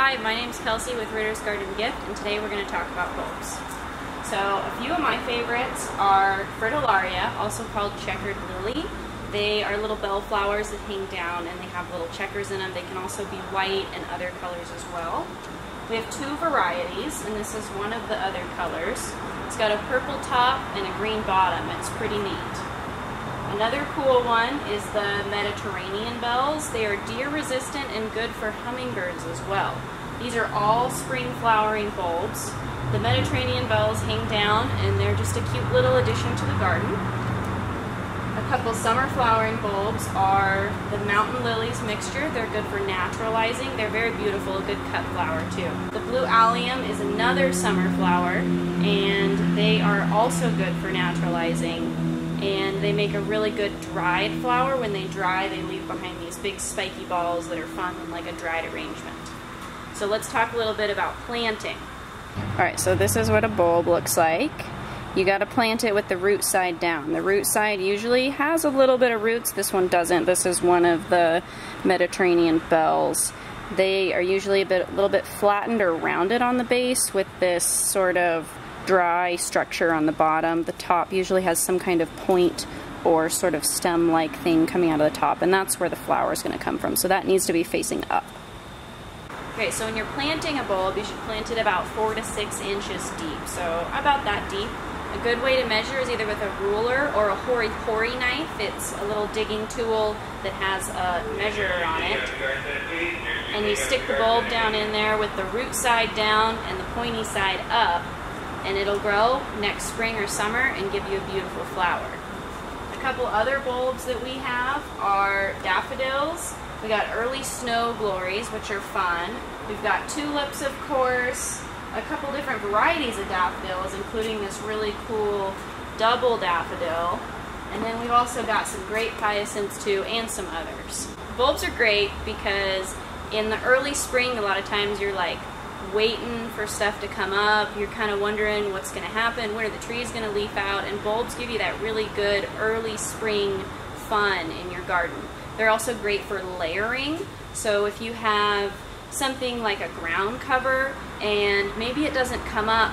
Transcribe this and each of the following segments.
Hi, my name's Kelsey with Ritter's Garden Gift, and today we're going to talk about bulbs. So a few of my favorites are Fritillaria, also called checkered lily. They are little bellflowers that hang down and they have little checkers in them. They can also be white and other colors as well. We have two varieties, and this is one of the other colors. It's got a purple top and a green bottom. It's pretty neat. Another cool one is the Mediterranean bells. They are deer resistant and good for hummingbirds as well. These are all spring flowering bulbs. The Mediterranean bells hang down and they're just a cute little addition to the garden. A couple summer flowering bulbs are the mountain lilies mixture. They're good for naturalizing. They're very beautiful, a good cut flower too. The blue allium is another summer flower, and they are also good for naturalizing. And they make a really good dried flower. When they dry, they leave behind these big spiky balls that are fun in like a dried arrangement. So let's talk a little bit about planting. Alright, so this is what a bulb looks like. You got to plant it with the root side down. The root side usually has a little bit of roots. This one doesn't. This is one of the Mediterranean bells. They are usually a little bit flattened or rounded on the base with this sort of dry structure on the bottom. The top usually has some kind of point or sort of stem-like thing coming out of the top, and that's where the flower is going to come from. So that needs to be facing up. Okay, so when you're planting a bulb, you should plant it about 4 to 6 inches deep, so about that deep. A good way to measure is either with a ruler or a hori-hori knife. It's a little digging tool that has a measurer on it. And you stick the bulb down in there with the root side down and the pointy side up, and it'll grow next spring or summer and give you a beautiful flower. A couple other bulbs that we have are daffodils. We got early snow glories, which are fun. We've got tulips, of course, a couple different varieties of daffodils, including this really cool double daffodil. And then we've also got some great hyacinths too, and some others. Bulbs are great because in the early spring, a lot of times you're like waiting for stuff to come up. You're kind of wondering what's going to happen, when are the trees going to leaf out, and bulbs give you that really good early spring fun in your garden. They're also great for layering, so if you have something like a ground cover and maybe it doesn't come up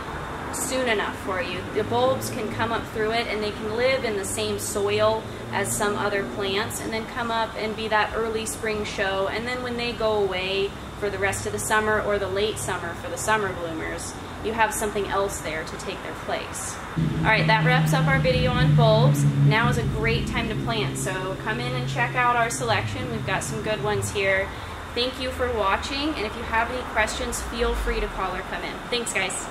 soon enough for you, the bulbs can come up through it and they can live in the same soil as some other plants and then come up and be that early spring show, and then when they go away for the rest of the summer or the late summer for the summer bloomers, you have something else there to take their place. Alright, that wraps up our video on bulbs. Now is a great time to plant, so come in and check out our selection. We've got some good ones here. Thank you for watching, and if you have any questions, feel free to call or come in. Thanks, guys.